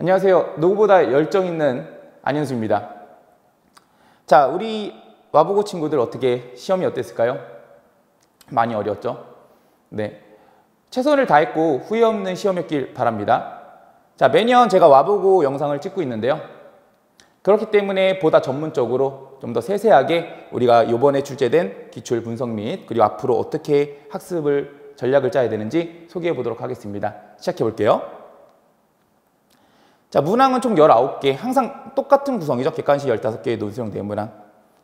안녕하세요. 누구보다 열정 있는 안현수입니다. 자, 우리 와보고 친구들 어떻게 시험이 어땠을까요? 많이 어려웠죠? 네. 최선을 다했고 후회 없는 시험이었길 바랍니다. 자, 매년 제가 와보고 영상을 찍고 있는데요. 그렇기 때문에 보다 전문적으로 좀 더 세세하게 우리가 이번에 출제된 기출 분석 및 그리고 앞으로 어떻게 학습을 전략을 짜야 되는지 소개해 보도록 하겠습니다. 시작해 볼게요. 자, 문항은 총 19개, 항상 똑같은 구성이죠. 객관식 15개의 논술형 내문항.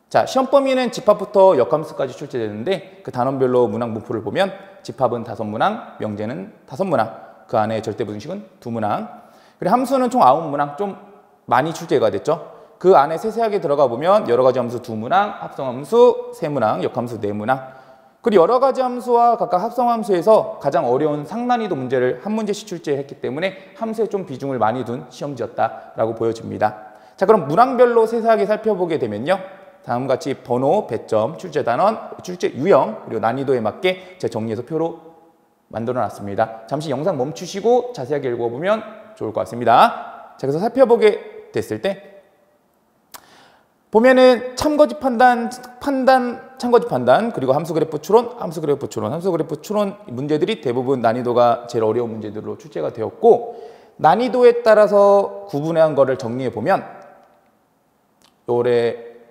자, 시험 범위는 집합부터 역함수까지 출제되는데 그 단원별로 문항 분포를 보면 집합은 5문항, 명제는 5문항, 그 안에 절대부등식은 2문항, 그리고 함수는 총 9문항, 좀 많이 출제가 됐죠. 그 안에 세세하게 들어가 보면 여러 가지 함수 2문항, 합성함수 3문항, 역함수 4문항, 그리고 여러 가지 함수와 각각 합성함수에서 가장 어려운 상난이도 문제를 한 문제씩 출제했기 때문에 함수에 좀 비중을 많이 둔 시험지였다라고 보여집니다. 자, 그럼 문항별로 세세하게 살펴보게 되면요. 다음과 같이 번호, 배점, 출제 단원, 출제 유형, 그리고 난이도에 맞게 제 정리해서 표로 만들어 놨습니다. 잠시 영상 멈추시고 자세하게 읽어보면 좋을 것 같습니다. 자, 그래서 살펴보게 됐을 때 보면은 참거짓 판단, 참거짓 판단, 그리고 함수 그래프 추론, 함수 그래프 추론, 함수 그래프 추론 문제들이 대부분 난이도가 제일 어려운 문제들로 출제가 되었고, 난이도에 따라서 구분한 거를 정리해 보면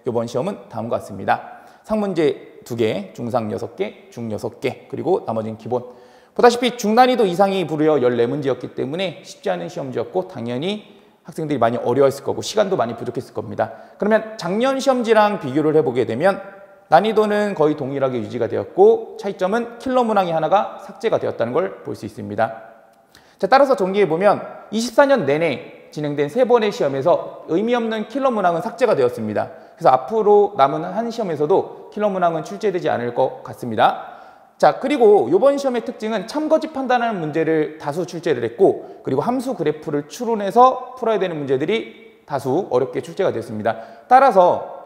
이번 시험은 다음과 같습니다. 상문제 2개, 중상 6개, 중 6개, 그리고 나머지는 기본. 보다시피 중난이도 이상이 무려 14문제였기 때문에 쉽지 않은 시험지였고 당연히 학생들이 많이 어려워했을 거고 시간도 많이 부족했을 겁니다. 그러면 작년 시험지랑 비교를 해보게 되면 난이도는 거의 동일하게 유지가 되었고 차이점은 킬러 문항이 하나가 삭제가 되었다는 걸 볼 수 있습니다. 자, 따라서 정리해보면 24년 내내 진행된 3번의 시험에서 의미 없는 킬러 문항은 삭제가 되었습니다. 그래서 앞으로 남은 한 시험에서도 킬러 문항은 출제되지 않을 것 같습니다. 자, 그리고 이번 시험의 특징은 참거짓 판단하는 문제를 다수 출제를 했고, 그리고 함수 그래프를 추론해서 풀어야 되는 문제들이 다수 어렵게 출제가 됐습니다. 따라서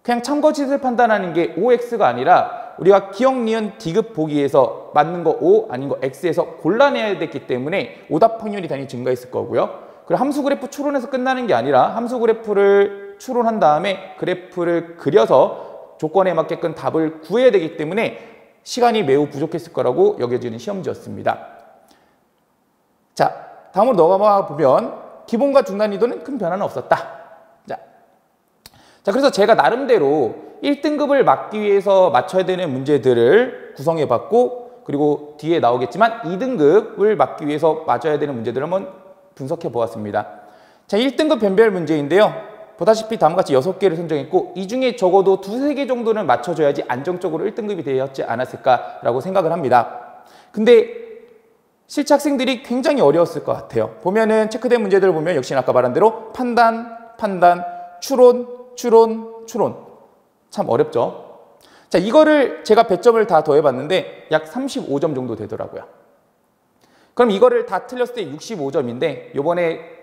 그냥 참거짓을 판단하는 게 OX가 아니라 우리가 기억, 니은, 디귿 보기에서 맞는 거 O, 아닌 거 X에서 골라내야 됐기 때문에 오답 확률이 당연히 증가했을 거고요. 그리고 함수 그래프 추론해서 끝나는 게 아니라 함수 그래프를 추론한 다음에 그래프를 그려서 조건에 맞게끔 답을 구해야 되기 때문에 시간이 매우 부족했을 거라고 여겨지는 시험지였습니다. 자, 다음으로 넘어가 보면 기본과 중난이도는 큰 변화는 없었다. 자, 그래서 제가 나름대로 1등급을 맞기 위해서 맞춰야 되는 문제들을 구성해 봤고, 그리고 뒤에 나오겠지만 2등급을 맞기 위해서 맞아야 되는 문제들을 한번 분석해 보았습니다. 자, 1등급 변별 문제인데요. 보다시피 다음과 같이 6개를 선정했고 이 중에 적어도 2-3개 정도는 맞춰줘야지 안정적으로 1등급이 되었지 않았을까라고 생각을 합니다. 근데 실제 학생들이 굉장히 어려웠을 것 같아요. 보면은 체크된 문제들을 보면 역시나 아까 말한 대로 판단, 추론, 참 어렵죠. 자, 이거를 제가 배점을 다 더해봤는데 약 35점 정도 되더라고요. 그럼 이거를 다 틀렸을 때 65점인데 요번에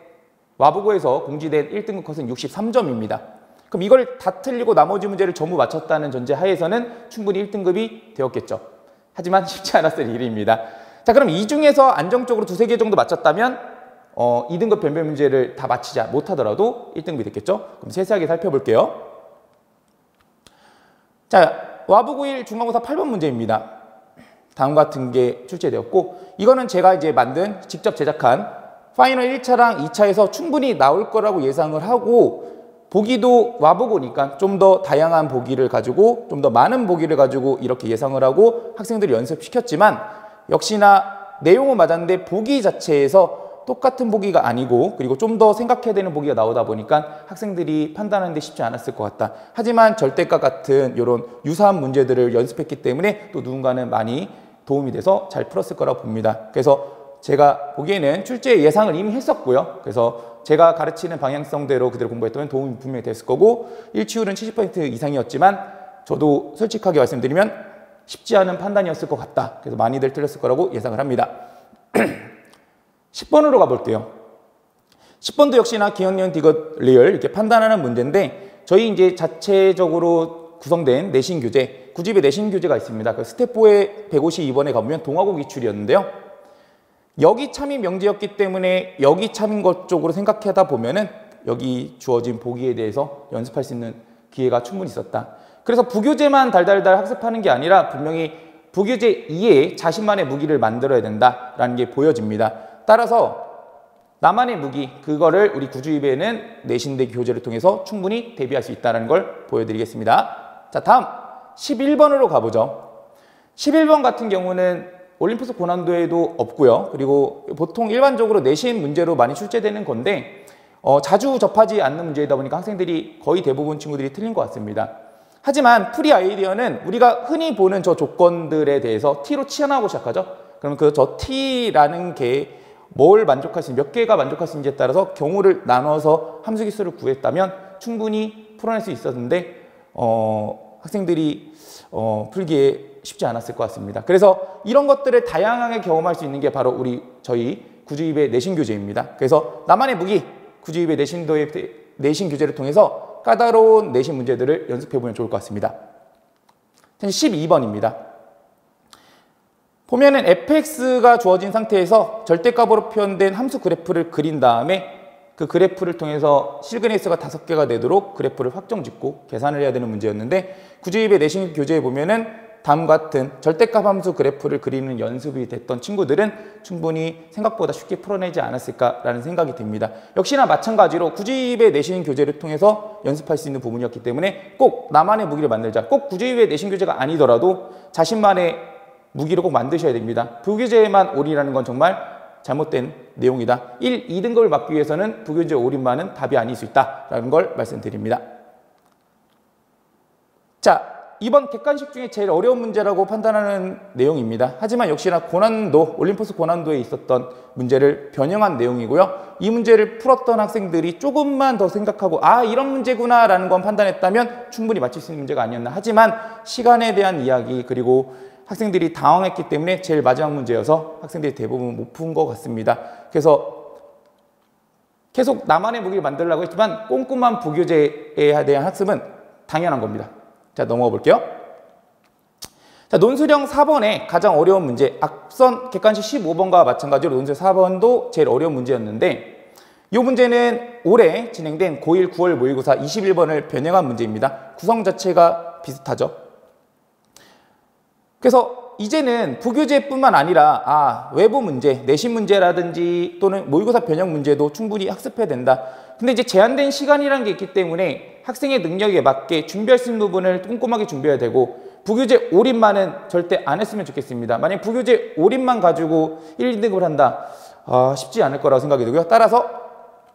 와보고에서 공지된 1등급 컷은 63점입니다. 그럼 이걸 다 틀리고 나머지 문제를 전부 맞췄다는 전제 하에서는 충분히 1등급이 되었겠죠. 하지만 쉽지 않았을 일입니다. 자, 그럼 이 중에서 안정적으로 2-3개 정도 맞췄다면 2등급 변별 문제를 다 맞히지 못하더라도 1등급이 됐겠죠. 그럼 세세하게 살펴볼게요. 자, 와보고1 중간고사 8번 문제입니다. 다음과 같은 게 출제되었고 이거는 제가 이제 만든 직접 제작한 파이널 1차랑 2차에서 충분히 나올 거라고 예상을 하고 보기도 와보고니까 좀 더 다양한 보기를 가지고 좀 더 많은 보기를 가지고 이렇게 예상을 하고 학생들을 연습시켰지만 역시나 내용은 맞았는데 보기 자체에서 똑같은 보기가 아니고 그리고 좀 더 생각해야 되는 보기가 나오다 보니까 학생들이 판단하는 데 쉽지 않았을 것 같다. 하지만 절대값 같은 이런 유사한 문제들을 연습했기 때문에 또 누군가는 많이 도움이 돼서 잘 풀었을 거라고 봅니다. 그래서 제가 보기에는 출제 예상을 이미 했었고요. 그래서 제가 가르치는 방향성대로 그대로 공부했다면 도움이 분명히 됐을 거고 일치율은 70% 이상이었지만 저도 솔직하게 말씀드리면 쉽지 않은 판단이었을 것 같다. 그래서 많이들 틀렸을 거라고 예상을 합니다. 10번으로 가볼게요. 10번도 역시나 기억, 니은, 디귿, 리을 이렇게 판단하는 문제인데 저희 이제 자체적으로 구성된 내신 교재, 9집의 내신 교재가 있습니다. 그 스텝 4의 152번에 가보면 동화고 기출이었는데요. 여기 참이 명제였기 때문에 여기 참인 것 쪽으로 생각하다 보면은 여기 주어진 보기에 대해서 연습할 수 있는 기회가 충분히 있었다. 그래서 부교재만 달달달 학습하는 게 아니라 분명히 부교재 이외에 자신만의 무기를 만들어야 된다라는 게 보여집니다. 따라서 나만의 무기, 그거를 우리 구주입에는 내신대 교재를 통해서 충분히 대비할 수 있다는 걸 보여드리겠습니다. 자, 다음 11번으로 가보죠. 11번 같은 경우는 올림푸스 고난도에도 없고요. 그리고 보통 일반적으로 내신 문제로 많이 출제되는 건데 자주 접하지 않는 문제이다 보니까 학생들이 거의 대부분 친구들이 틀린 것 같습니다. 하지만 프리 아이디어는 우리가 흔히 보는 저 조건들에 대해서 T로 치환하고 시작하죠. 그럼 저 T라는 게 뭘 만족할 수 있는지, 몇 개가 만족할 수 있는지에 따라서 경우를 나눠서 함수 기수를 구했다면 충분히 풀어낼 수 있었는데 학생들이 풀기에 쉽지 않았을 것 같습니다. 그래서 이런 것들을 다양하게 경험할 수 있는 게 바로 저희 구주입의 내신 교재입니다. 그래서 나만의 무기, 구주입의 내신 교재를 통해서 까다로운 내신 문제들을 연습해보면 좋을 것 같습니다. 12번입니다. 보면은 fx가 주어진 상태에서 절대값으로 표현된 함수 그래프를 그린 다음에 그 그래프를 통해서 실근의 수가 5개가 되도록 그래프를 확정 짓고 계산을 해야 되는 문제였는데 구주입의 내신 교재에 보면은 다음과 같은 절대값 함수 그래프를 그리는 연습이 됐던 친구들은 충분히 생각보다 쉽게 풀어내지 않았을까라는 생각이 듭니다. 역시나 마찬가지로 구주입의 내신 교재를 통해서 연습할 수 있는 부분이었기 때문에 꼭 나만의 무기를 만들자. 꼭 구주입의 내신 교재가 아니더라도 자신만의 무기를 꼭 만드셔야 됩니다. 부교재에만 올인하는 건 정말 잘못된 내용이다. 1, 2등급을 받기 위해서는 부교재 올인만은 답이 아닐 수 있다라는 걸 말씀드립니다. 자, 이번 객관식 중에 제일 어려운 문제라고 판단하는 내용입니다. 하지만 역시나 고난도, 올림푸스 고난도에 있었던 문제를 변형한 내용이고요. 이 문제를 풀었던 학생들이 조금만 더 생각하고 이런 문제구나 라는 건 판단했다면 충분히 맞출 수 있는 문제가 아니었나. 하지만 시간에 대한 이야기 그리고 학생들이 당황했기 때문에 제일 마지막 문제여서 학생들이 대부분 못 푼 것 같습니다. 그래서 계속 나만의 무기를 만들려고 했지만 꼼꼼한 부교재에 대한 학습은 당연한 겁니다. 자, 넘어가 볼게요. 자, 논술형 4번의 가장 어려운 문제, 앞선 객관식 15번과 마찬가지로 논술 4번도 제일 어려운 문제였는데 이 문제는 올해 진행된 고1 9월 모의고사 21번을 변형한 문제입니다. 구성 자체가 비슷하죠. 그래서 이제는 부교재뿐만 아니라 외부 문제, 내신 문제라든지 또는 모의고사 변형 문제도 충분히 학습해야 된다. 근데 이제 제한된 시간이라는 게 있기 때문에 학생의 능력에 맞게 준비할 수 있는 부분을 꼼꼼하게 준비해야 되고 부교재 올인만은 절대 안 했으면 좋겠습니다. 만약 부교재 올인만 가지고 1, 2등급을 한다. 쉽지 않을 거라고 생각이 들고요. 따라서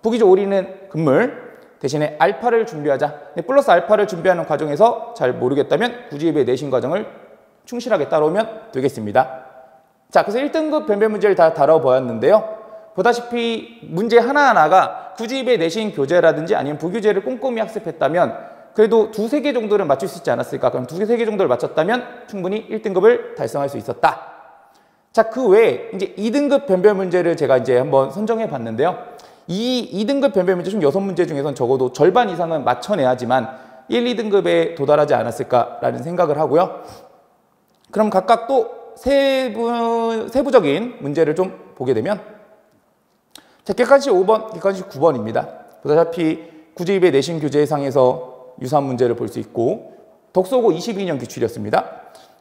부교재 올인은 금물, 대신에 알파를 준비하자. 플러스 알파를 준비하는 과정에서 잘 모르겠다면 구주입의 내신 과정을 충실하게 따라오면 되겠습니다. 자, 그래서 1등급 변별 문제를 다 다뤄보았는데요. 보다시피 문제 하나하나가 구주입의 내신 교재라든지 아니면 부교재를 꼼꼼히 학습했다면 그래도 2, 3개 정도는 맞출 수 있지 않았을까? 그럼 2, 3개 정도를 맞췄다면 충분히 1등급을 달성할 수 있었다. 자, 그 외에 이제 2등급 변별 문제를 제가 이제 한번 선정해 봤는데요. 이 2등급 변별 문제 중 6문제 중에서는 적어도 절반 이상은 맞춰내야지만 1, 2등급에 도달하지 않았을까라는 생각을 하고요. 그럼 각각 또 세부적인 문제를 좀 보게 되면 자, 객관식 5번, 객관식 9번입니다. 보다시피 구주입의 내신 교재상에서 유사한 문제를 볼 수 있고 덕소고 22년 기출이었습니다.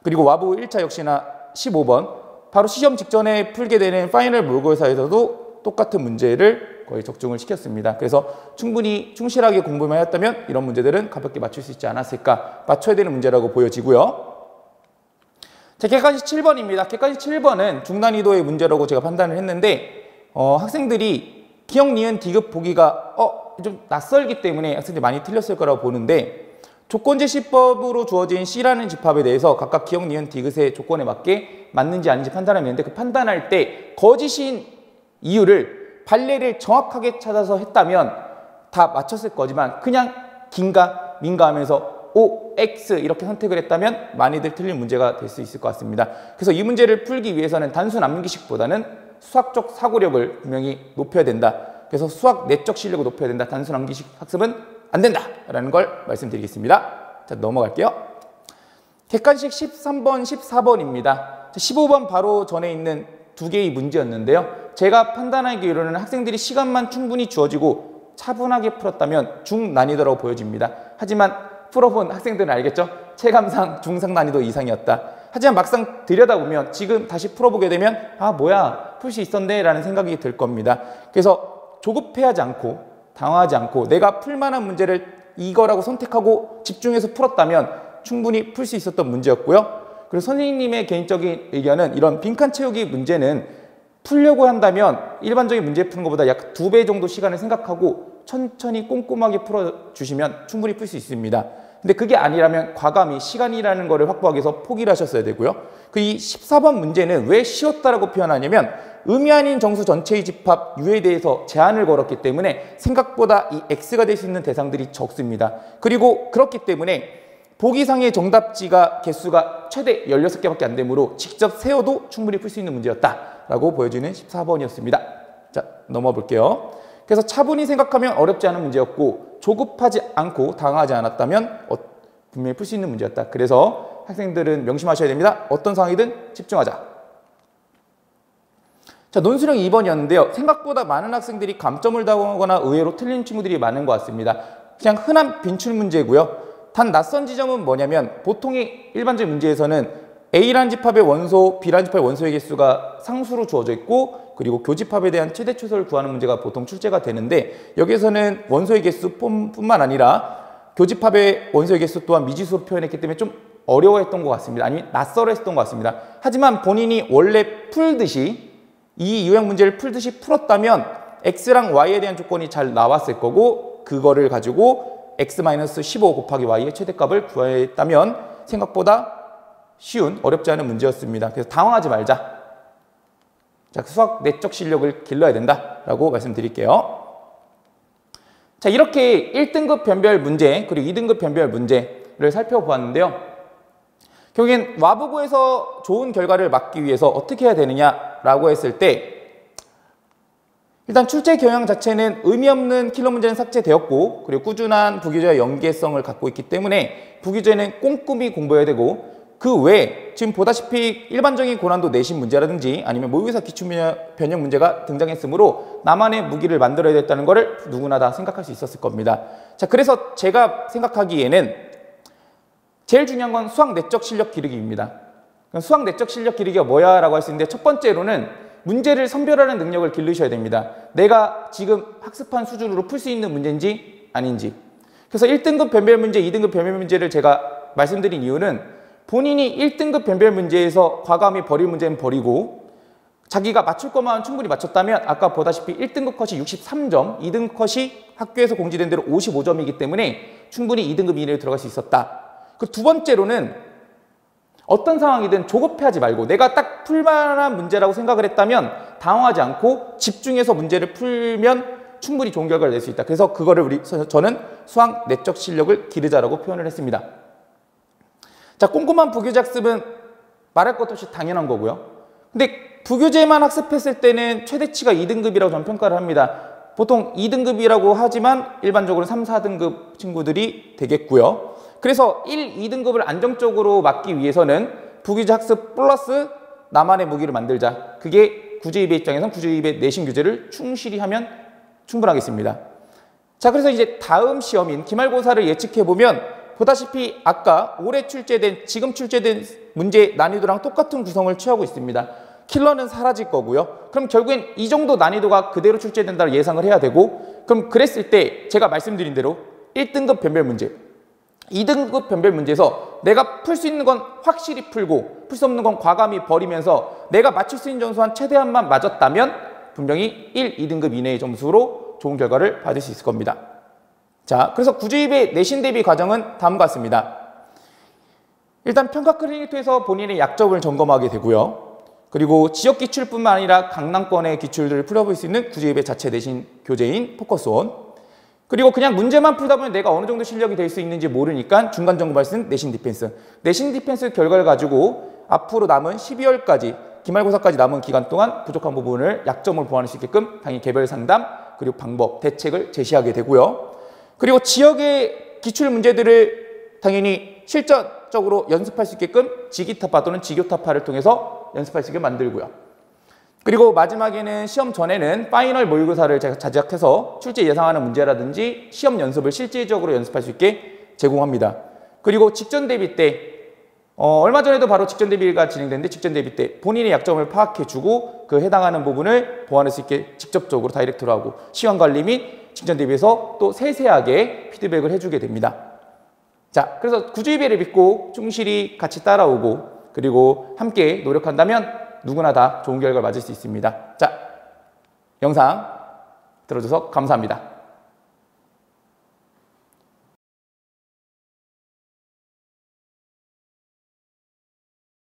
그리고 와부 1차 역시나 15번, 바로 시험 직전에 풀게 되는 파이널 모의고사에서도 똑같은 문제를 거의 적중을 시켰습니다. 그래서 충분히 충실하게 공부만 했다면 이런 문제들은 가볍게 맞출 수 있지 않았을까, 맞춰야 되는 문제라고 보여지고요. 자, 객관식 7번입니다. 객관식 7번은 중난이도의 문제라고 제가 판단을 했는데 학생들이 기억, 니은, 디귿 보기가 좀 낯설기 때문에 학생들이 많이 틀렸을 거라고 보는데 조건제시법으로 주어진 C라는 집합에 대해서 각각 기억, 니은, 디귿의 조건에 맞게 맞는지 아닌지 판단하면 되는데 그 판단할 때 거짓인 이유를 판례를 정확하게 찾아서 했다면 다 맞췄을 거지만 그냥 긴가 민가 하면서 O, X 이렇게 선택을 했다면 많이들 틀린 문제가 될 수 있을 것 같습니다. 그래서 이 문제를 풀기 위해서는 단순 암기식보다는 수학적 사고력을 분명히 높여야 된다. 그래서 수학 내적 실력을 높여야 된다. 단순 암기식 학습은 안 된다라는 걸 말씀드리겠습니다. 자, 넘어갈게요. 객관식 13번, 14번입니다. 15번 바로 전에 있는 두 개의 문제였는데요. 제가 판단하기로는 학생들이 시간만 충분히 주어지고 차분하게 풀었다면 중난이도라고 보여집니다. 하지만 풀어본 학생들은 알겠죠? 체감상 중상 난이도 이상이었다. 하지만 막상 들여다보면 지금 다시 풀어보게 되면 아 뭐야 풀 수 있었네 라는 생각이 들 겁니다. 그래서 조급해하지 않고 당황하지 않고 내가 풀만한 문제를 이거라고 선택하고 집중해서 풀었다면 충분히 풀 수 있었던 문제였고요. 그리고 선생님의 개인적인 의견은 이런 빈칸 채우기 문제는 풀려고 한다면 일반적인 문제 푸는 것보다 약 2배 정도 시간을 생각하고 천천히 꼼꼼하게 풀어주시면 충분히 풀 수 있습니다. 근데 그게 아니라면 과감히 시간이라는 거를 확보하기 위해서 포기를 하셨어야 되고요. 이 14번 문제는 왜 쉬웠다라고 표현하냐면 의미 아닌 정수 전체의 집합 U에 대해서 제한을 걸었기 때문에 생각보다 이 X가 될 수 있는 대상들이 적습니다. 그리고 그렇기 때문에 보기상의 정답지가 개수가 최대 16개밖에 안 되므로 직접 세워도 충분히 풀 수 있는 문제였다라고 보여지는 14번이었습니다. 자, 넘어가 볼게요. 그래서 차분히 생각하면 어렵지 않은 문제였고 조급하지 않고 당하지 않았다면 분명히 풀 수 있는 문제였다. 그래서 학생들은 명심하셔야 됩니다. 어떤 상황이든 집중하자. 자, 논술형 2번이었는데요. 생각보다 많은 학생들이 감점을 당하거나 의외로 틀린 친구들이 많은 것 같습니다. 그냥 흔한 빈출 문제고요. 단 낯선 지점은 뭐냐면 보통의 일반적인 문제에서는 A라는 집합의 원소, B라는 집합의 원소의 개수가 상수로 주어져 있고 그리고 교집합에 대한 최대 최소를 구하는 문제가 보통 출제가 되는데 여기에서는 원소의 개수뿐만 아니라 교집합의 원소의 개수 또한 미지수로 표현했기 때문에 좀 어려워했던 것 같습니다. 아니면 낯설어했던 것 같습니다. 하지만 본인이 원래 풀듯이 이 유형 문제를 풀듯이 풀었다면 X랑 Y에 대한 조건이 잘 나왔을 거고 그거를 가지고 X-15 곱하기 Y의 최대값을 구했다면 생각보다 쉬운, 어렵지 않은 문제였습니다. 그래서 당황하지 말자. 자, 수학 내적 실력을 길러야 된다라고 말씀드릴게요. 자, 이렇게 1등급 변별 문제 그리고 2등급 변별 문제를 살펴보았는데요. 결국엔 와부고에서 좋은 결과를 막기 위해서 어떻게 해야 되느냐라고 했을 때 일단 출제 경향 자체는 의미 없는 킬러 문제는 삭제되었고 그리고 꾸준한 부교재와 연계성을 갖고 있기 때문에 부교재는 꼼꼼히 공부해야 되고 그 외에 지금 보다시피 일반적인 고난도 내신 문제라든지 아니면 모의고사 기출변형 문제가 등장했으므로 나만의 무기를 만들어야 됐다는 것을 누구나 다 생각할 수 있었을 겁니다. 자, 그래서 제가 생각하기에는 제일 중요한 건 수학 내적 실력 기르기입니다. 수학 내적 실력 기르기가 뭐야 라고 할 수 있는데 첫 번째로는 문제를 선별하는 능력을 기르셔야 됩니다. 내가 지금 학습한 수준으로 풀 수 있는 문제인지 아닌지. 그래서 1등급 변별 문제, 2등급 변별 문제를 제가 말씀드린 이유는 본인이 1등급 변별 문제에서 과감히 버릴 문제는 버리고 자기가 맞출 것만 충분히 맞췄다면 아까 보다시피 1등급 컷이 63점, 2등급 컷이 학교에서 공지된 대로 55점이기 때문에 충분히 2등급 이내에 들어갈 수 있었다. 그 두 번째로는 어떤 상황이든 조급해하지 말고 내가 딱 풀만한 문제라고 생각을 했다면 당황하지 않고 집중해서 문제를 풀면 충분히 좋은 결과를 낼 수 있다. 그래서 그거를 저는 수학 내적 실력을 기르자라고 표현을 했습니다. 자, 꼼꼼한 부교재 학습은 말할 것도 없이 당연한 거고요. 근데 부교재만 학습했을 때는 최대치가 2등급이라고 저는 평가를 합니다. 보통 2등급이라고 하지만 일반적으로 3, 4등급 친구들이 되겠고요. 그래서 1, 2등급을 안정적으로 막기 위해서는 부교재 학습 플러스 나만의 무기를 만들자. 그게 구제입의 입장에서는 구제입의 내신 교재를 충실히 하면 충분하겠습니다. 자, 그래서 이제 다음 시험인 기말고사를 예측해보면 보다시피 아까 올해 출제된, 지금 출제된 문제 난이도랑 똑같은 구성을 취하고 있습니다. 킬러는 사라질 거고요. 그럼 결국엔 이 정도 난이도가 그대로 출제된다고 예상을 해야 되고 그럼 그랬을 때 제가 말씀드린 대로 1등급 변별 문제, 2등급 변별 문제에서 내가 풀 수 있는 건 확실히 풀고 풀 수 없는 건 과감히 버리면서 내가 맞출 수 있는 점수 한 최대한만 맞았다면 분명히 1, 2등급 이내의 점수로 좋은 결과를 받을 수 있을 겁니다. 자, 그래서 구제입의 내신 대비 과정은 다음과 같습니다. 일단 평가 클리닉토에서 본인의 약점을 점검하게 되고요. 그리고 지역 기출뿐만 아니라 강남권의 기출들을 풀어볼 수 있는 구제입의 자체 내신 교재인 포커스온. 그리고 그냥 문제만 풀다 보면 내가 어느 정도 실력이 될 수 있는지 모르니까 중간 점검할 수 있는 내신 디펜스. 내신 디펜스 결과를 가지고 앞으로 남은 12월까지 기말고사까지 남은 기간 동안 부족한 부분을 약점을 보완할 수 있게끔 당연히 개별 상담 그리고 방법, 대책을 제시하게 되고요. 그리고 지역의 기출 문제들을 당연히 실전적으로 연습할 수 있게끔 지기타파 또는 지교타파를 통해서 연습할 수 있게 만들고요. 그리고 마지막에는 시험 전에는 파이널 모의고사를 제작해서 출제 예상하는 문제라든지 시험 연습을 실질적으로 연습할 수 있게 제공합니다. 그리고 직전 대비 때 얼마 전에도 바로 직전 대비가 진행됐는데 직전 대비 때 본인의 약점을 파악해주고 그 해당하는 부분을 보완할 수 있게 직접적으로 다이렉트로 하고 시간 관리 및 직전 대비에서 또 세세하게 피드백을 해주게 됩니다. 자, 그래서 구주의배를 믿고 충실히 같이 따라오고 그리고 함께 노력한다면 누구나 다 좋은 결과를 맞을 수 있습니다. 자, 영상 들어줘서 감사합니다.